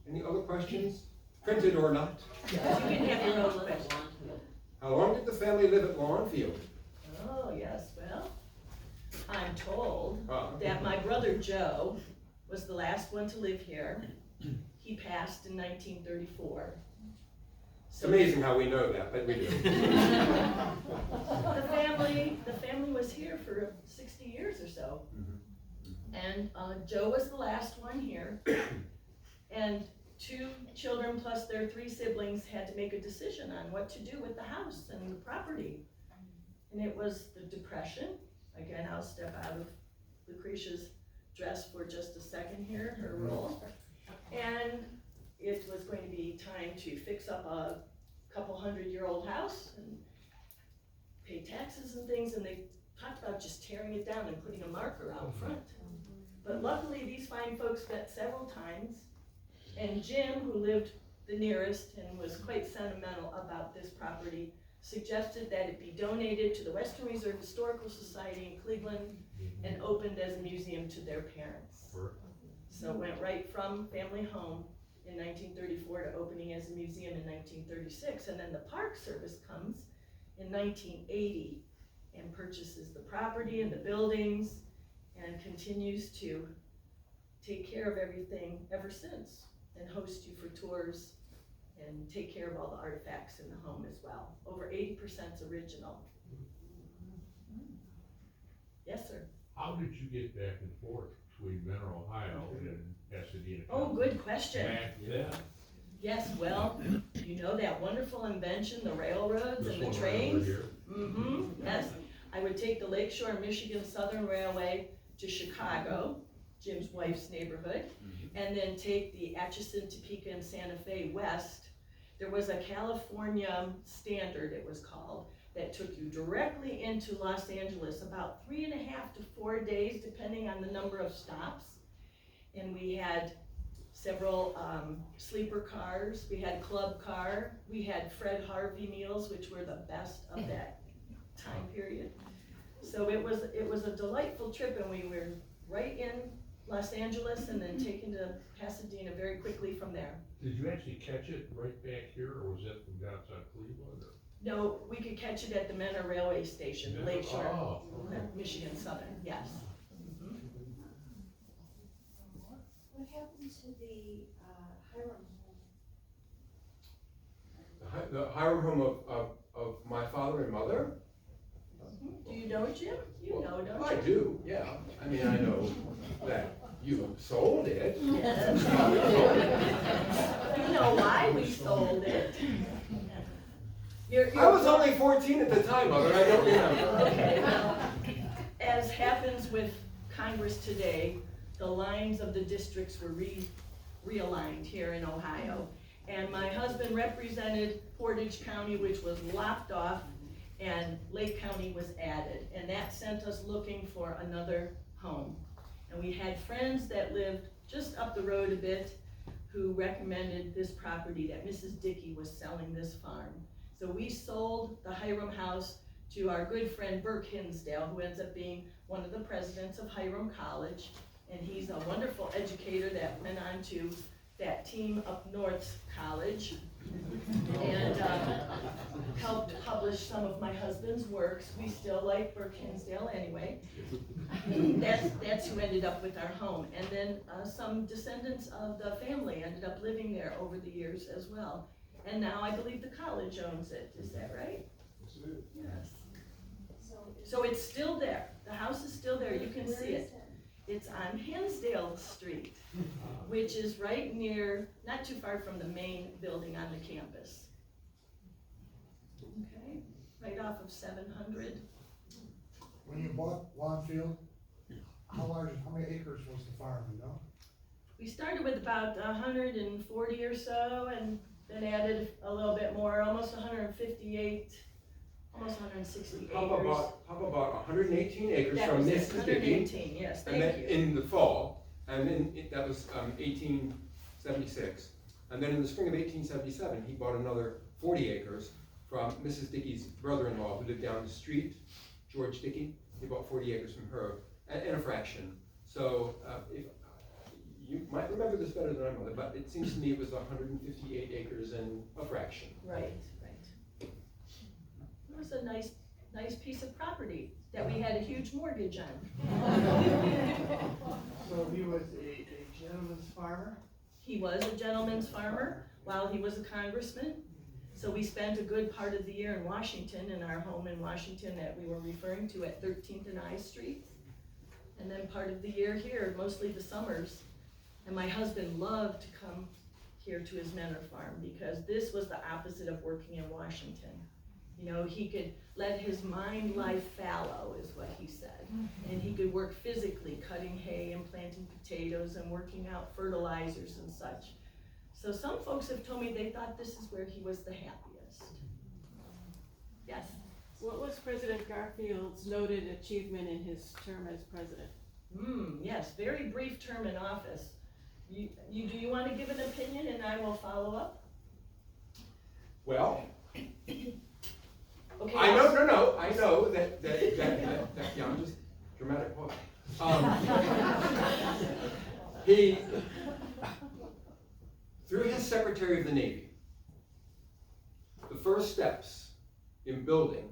Any other questions? Printed or not? You can have your own question. How long did the family live at Lawnfield? Oh, yes, well, I'm told that my brother Joe was the last one to live here. He passed in 1934. It's amazing how we know that, but we do. The family was here for 60 years or so. And Joe was the last one here. And 2 children plus their 3 siblings had to make a decision on what to do with the house and the property. And it was the Depression. Again, I'll step out of Lucretia's dress for just a second here, her role. And it was going to be time to fix up a couple 100-year-old house and pay taxes and things, and they talked about just tearing it down and putting a marker out front. But luckily, these fine folks met several times, and Jim, who lived the nearest and was quite sentimental about this property, suggested that it be donated to the Western Reserve Historical Society in Cleveland and opened as a museum to their parents. So it went right from family home in 1934 to opening as a museum in 1936, and then the Park Service comes in 1980 and purchases the property and the buildings and continues to take care of everything ever since and host you for tours and take care of all the artifacts in the home as well. Over 80% is original. Yes, sir. How did you get back and forth between Menor, Ohio and Pasadena? Oh, good question. Back then. Yes, well, you know that wonderful invention, the railroads This and the one right trains? over here. Mm-hmm, yes. I would take the Lakeshore Michigan Southern Railway to Chicago, Jim's wife's neighborhood, and then take the Atchison, Topeka, and Santa Fe west. There was a California Standard, it was called, that took you directly into Los Angeles, about 3.5 to 4 days, depending on the number of stops. And we had several sleeper cars, we had club car, we had Fred Harvey meals, which were the best of that time period. So it was a delightful trip, and we were right in Los Angeles and then taken to Pasadena very quickly from there. Did you actually catch it right back here, or was that from downtown Cleveland? Or? No, we could catch it at the Menor Railway Station, Yeah. Lakeshore, Oh, okay. Michigan Southern, yes. Mhm. What happened to the Hiram home? The Hiram home of my father and mother? Do you know Jim? You Well, know, don't I you? do, yeah. I mean, I know that you sold it. Yes. You know why we sold it. I was only 14 at the time, Mother, I don't remember. Okay, well, as happens with Congress today, the lines of the districts were realigned here in Ohio. And my husband represented Portage County, which was lopped off, and Lake County was added. And that sent us looking for another home. And we had friends that lived just up the road a bit who recommended this property, that Mrs. Dickey was selling this farm. So we sold the Hiram house to our good friend Burke Hinsdale, who ends up being one of the presidents of Hiram College. And he's a wonderful educator that went on to that team up North's college and helped publish published some of my husband's works. We still like Burke Hinsdale anyway. That's who ended up with our home. And then some descendants of the family ended up living there over the years as well. And now I believe the college owns it. Is that right? Yes. So it's still there. The house is still there. You can see it. It's on Hinsdale Street, which is right near, not too far from the main building on the campus. Okay, right off of 700. When you bought Lawnfield, how many acres was the farm, you know? We started with about 140 or so, and then added a little bit more, almost 158, almost 160 acres. How about 118 acres That from was it, Mrs. Dickey? 118, yes, And thank then you. in the fall, and then that was 1876. And then in the spring of 1877, he bought another 40 acres from Mrs. Dickey's brother-in-law who lived down the street, George Dickey. He bought 40 acres from her, and a fraction. So if you might remember this better than I would, but it seems to me it was 158 acres and a fraction. Right. It was a nice piece of property that we had a huge mortgage on. So he was a gentleman's farmer? He was a gentleman's farmer while he was a congressman. So we spent a good part of the year in Washington, in our home in Washington that we were referring to at 13th and I Street. And then part of the year here, mostly the summers. And my husband loved to come here to his manor farm because this was the opposite of working in Washington. You know, he could let his mind lie fallow, is what he said. And he could work physically, cutting hay and planting potatoes and working out fertilizers and such. So some folks have told me they thought this is where he was the happiest. Yes? What was President Garfield's noted achievement in his term as president? Yes, very brief term in office. Do you want to give an opinion and I will follow up? Well, Okay. I know that yeah, I'm just dramatic pause. He, through his Secretary of the Navy, the first steps in building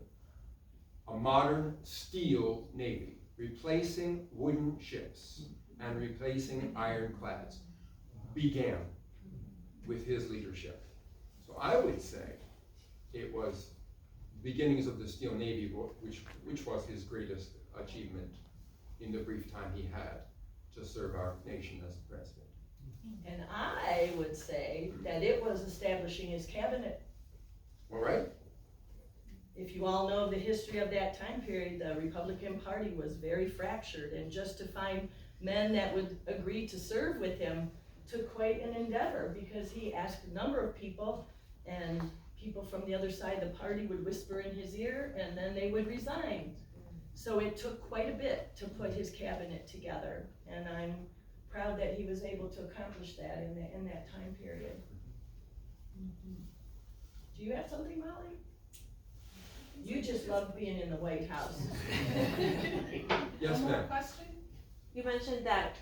a modern steel Navy, replacing wooden ships and replacing ironclads, began with his leadership. So I would say it was beginnings of the Steel Navy, which was his greatest achievement in the brief time he had to serve our nation as president. And I would say that it was establishing his cabinet. All right? If you all know the history of that time period, the Republican Party was very fractured, and just to find men that would agree to serve with him took quite an endeavor, because he asked a number of people, and people from the other side of the party would whisper in his ear, and then they would resign. So it took quite a bit to put his cabinet together, and I'm proud that he was able to accomplish that in that time period. Do you have something, Molly? You just love being in the White House. Yes, One more ma'am. question? You mentioned that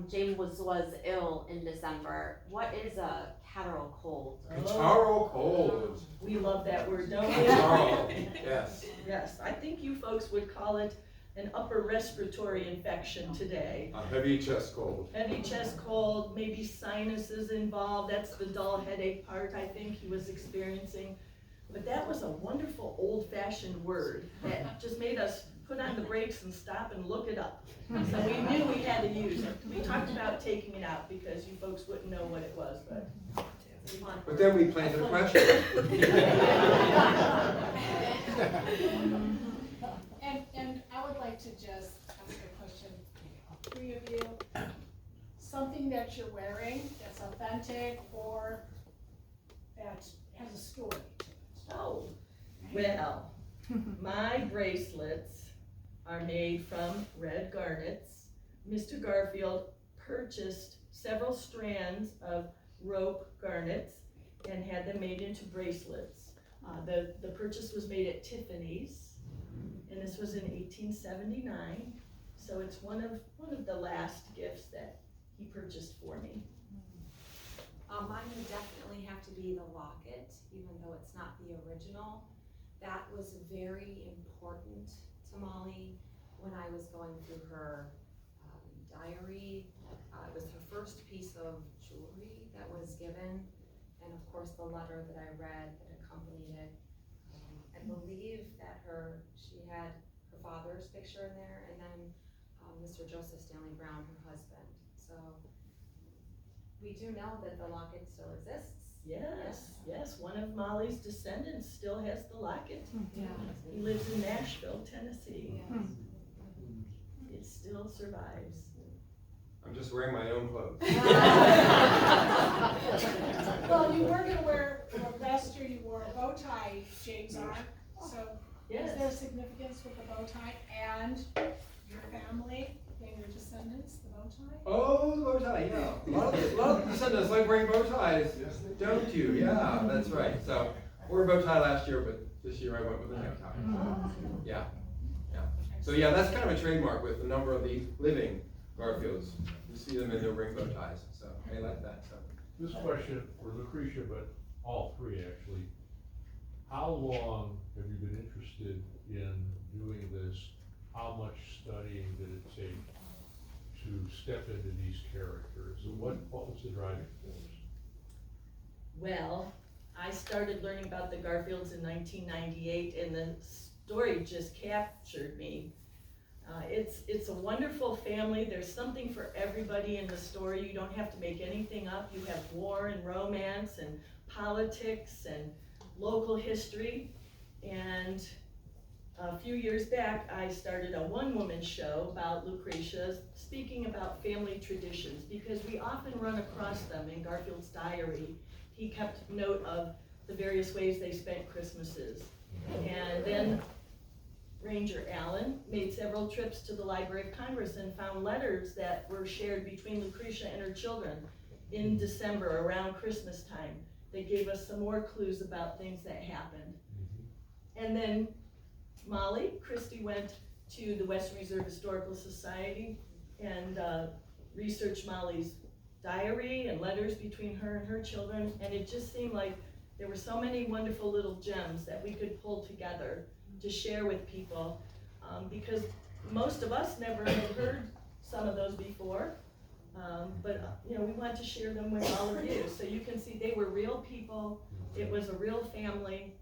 James was ill in December. What is a catarrhal cold? Catarrhal cold. We love that word, don't we? Catarrhal, yes. Yes, I think you folks would call it an upper respiratory infection today. A heavy chest cold. Heavy chest cold, maybe sinuses involved. That's the dull headache part I think he was experiencing. But that was a wonderful old-fashioned word that just made us put on the brakes and stop and look it up. So we knew we had to use it. We talked about taking it out because you folks wouldn't know what it was, but. But then we planted a question. And I would like to just ask a question, three of you. Something that you're wearing that's authentic or that has a story to it. Oh, well, my bracelets are made from red garnets. Mr. Garfield purchased several strands of rope garnets and had them made into bracelets. The purchase was made at Tiffany's, and this was in 1879. So it's one of the last gifts that he purchased for me. Mine would definitely have to be the locket, even though it's not the original. that was very important to Molly when I was going through her diary. It was her first piece of jewelry that was given, and of course the letter that I read that accompanied it. I believe that she had her father's picture in there, and then Mr. Joseph Stanley Brown, her husband. So we do know that the locket still exists. Yes, one of Molly's descendants still has the locket. Yeah. He lives in Nashville, Tennessee. Yes. It still survives. I'm just wearing my own clothes. Well, you were gonna wear, last year you wore a bow tie, James R. So is there significance with the bow tie and your family and your descendants, the bow tie? Oh, the bow tie, yeah. A lot of descendants like wearing bow ties, don't you? Yeah, that's right. So, I wore a bow tie last year, but this year I went with a necktie. Yeah, yeah. So yeah, that's kind of a trademark with a number of the living Garfields. You see them in their ring bow ties, so I like that. So. This question for Lucretia, but all three actually. How long have you been interested in doing this? How much studying did it take to step into these characters? And what was the driving force? Well, I started learning about the Garfields in 1998, and the story just captured me. It's a wonderful family. There's something for everybody in the story. You don't have to make anything up. You have war and romance and politics and local history. And a few years back, I started a one-woman show about Lucretia, speaking about family traditions, because we often run across them in Garfield's diary. He kept note of the various ways they spent Christmases. And then Ranger Allen made several trips to the Library of Congress and found letters that were shared between Lucretia and her children in December around Christmas time. They gave us some more clues about things that happened. And then Molly, Christy, went to the Western Reserve Historical Society and researched Molly's diary and letters between her and her children, and it just seemed like there were so many wonderful little gems that we could pull together to share with people, because most of us never had heard some of those before, but we want to share them with all of you, so you can see they were real people, it was a real family,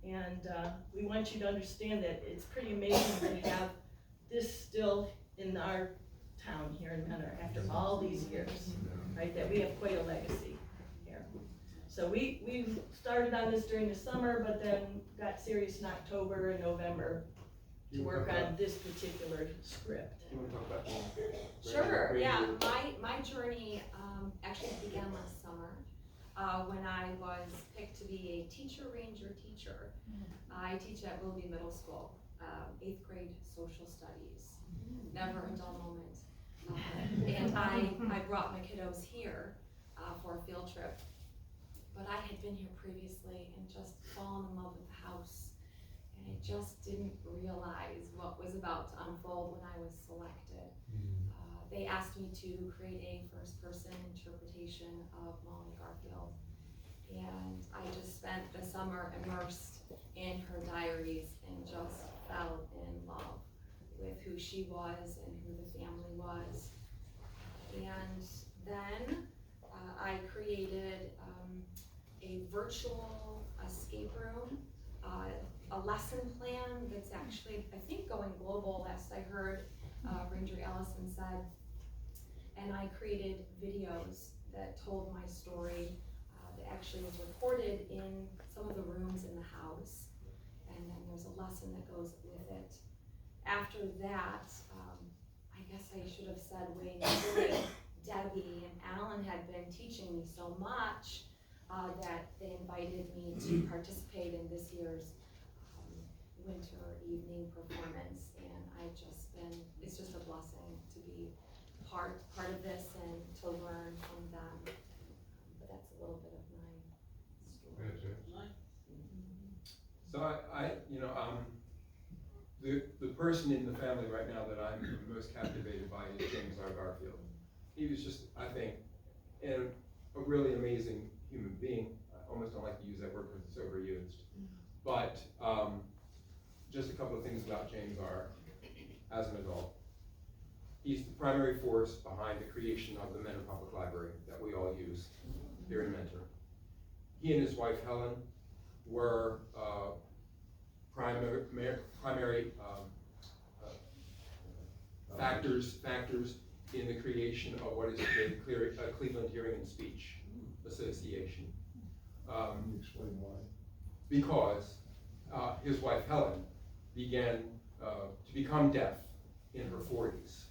and we want you to understand that it's pretty amazing to have this still in our town here in Menor after all these years, right, that we have quite a legacy here. So we started on this during the summer, but then got serious in October and November to work on this particular script. You want to talk about that? Sure, yeah, my journey actually began last summer when I was picked to be a ranger teacher. I teach at Willoughby Middle School, 8th grade social studies, never a dull moment. And I brought my kiddos here for a field trip, but I had been here previously and just fallen in love with the house, and I just didn't realize what was about to unfold when I was selected. They asked me to create a first-person interpretation of Molly Garfield, and I just spent the summer immersed in her diaries and just fell in love with who she was and who the family was. And then I created a virtual escape room, a lesson plan that's actually, I think, going global, last I heard, Ranger Allison said. And I created videos that told my story that actually was recorded in some of the rooms in the house. And then there's a lesson that goes with it. After that, I guess I should have said way before, Debbie and Alan had been teaching me so much that they invited me to participate in this year's winter evening performance, and it's just a blessing to be part of this and to learn from them. But that's a little bit of my story. That's it. So the person in the family right now that I'm most captivated by is James R. Garfield. He was just, I think, a really amazing human being. I almost don't like to use that word because it's overused. But just a couple of things about James are, as an adult. He's the primary force behind the creation of the Mentor Public Library that we all use here in Mentor. He and his wife Helen were primary factors in the creation of what is the Cleveland Hearing and Speech Association. Can you explain why? Because his wife Helen began to become deaf in her 40s.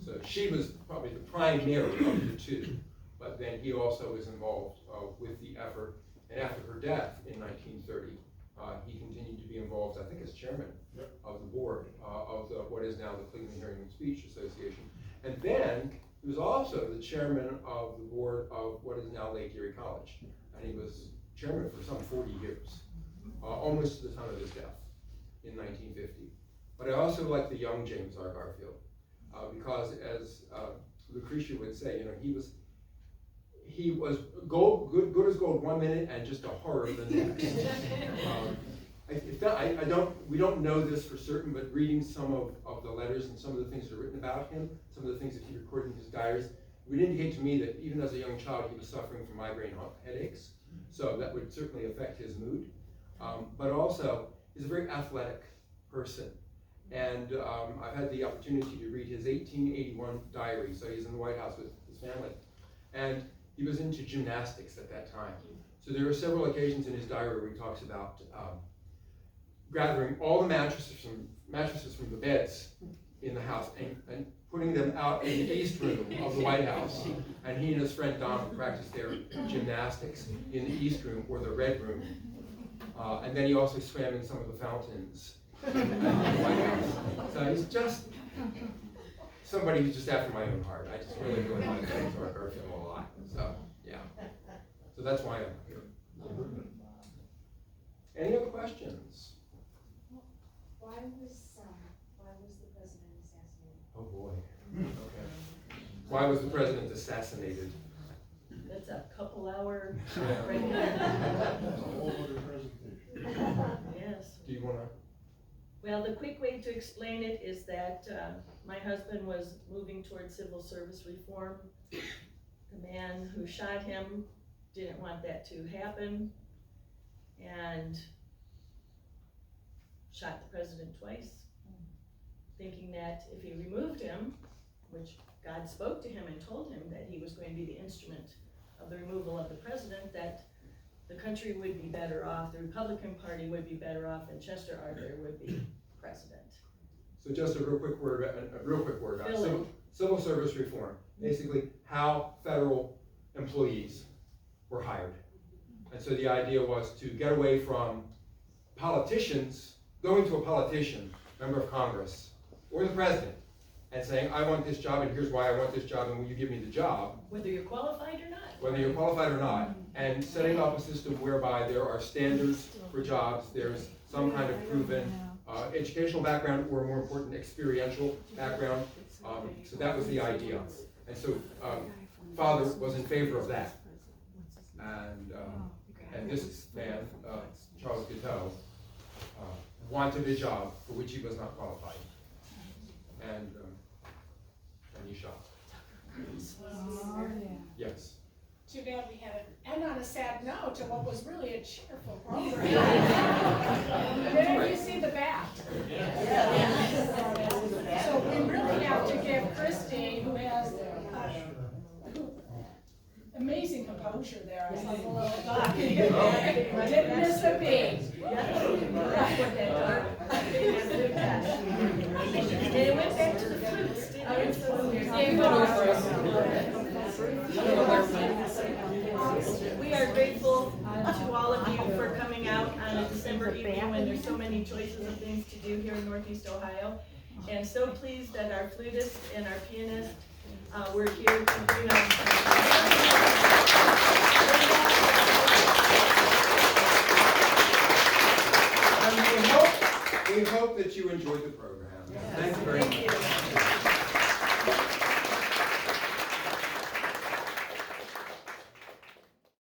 So she was probably the primary of the two, but then he also was involved with the effort. And after her death in 1930, he continued to be involved, I think, as chairman of the board of what is now the Cleveland Hearing and Speech Association. And then he was also the chairman of the board of what is now Lake Erie College. And he was chairman for some 40 years, almost to the time of his death in 1950. But I also like the young James R. Garfield, because as Lucretia would say, you know, he was good as gold 1 minute and just a horror the next. We don't know this for certain, but reading some of the letters and some of the things that are written about him, some of the things that he recorded in his diaries, would indicate to me that even as a young child, he was suffering from migraine headaches. So that would certainly affect his mood. But also, he's a very athletic person. And I've had the opportunity to read his 1881 diary. So he's in the White House with his family. And he was into gymnastics at that time. So there are several occasions in his diary where he talks about gathering all the mattresses from the beds in the house and putting them out in the east room of the White House. And he and his friend Don would practice their gymnastics in the east room or the red room. And then he also swam in some of the fountains in the White House. So he's just somebody who's just after my own heart. I just really like James R. Garfield a lot. So, yeah. So that's why I'm here. Any other questions? Why was the president assassinated? Oh boy. Okay. Why was the president assassinated? That's a couple hour Yeah. right there. That's a whole other presentation. Yes. Do you want to? Well, the quick way to explain it is that my husband was moving towards civil service reform. The man who shot him didn't want that to happen and shot the president twice, thinking that if he removed him, which God spoke to him and told him that he was going to be the instrument of the removal of the president, that the country would be better off, the Republican Party would be better off, and Chester Arthur would be president. So just a real quick word about civil service reform. Basically, how federal employees were hired. And so the idea was to get away from politicians, going to a politician, member of Congress, or the president, and saying, I want this job, and here's why I want this job, and will you give me the job? Whether you're qualified or not. Whether you're qualified or not, and setting up a system whereby there are standards for jobs, there's some kind of proven educational background, or more important, experiential background. So that was the idea. And so Father was in favor of that. And this man, Charles Guiteau, wanted a job for which he was not qualified. And he shot. Yes. Too bad we had to end on a sad note to what was really a cheerful program. Didn't you see the bat? So we really have to give Christy, who has amazing composure there. I saw the little dog. Didn't miss a beat. And it went back to the flutes, We are grateful to all of you for coming out on a December evening when there's so many choices of things to do here in Northeast Ohio. And so pleased that our flutist and our pianist were here to bring us. We hope that you enjoyed the program.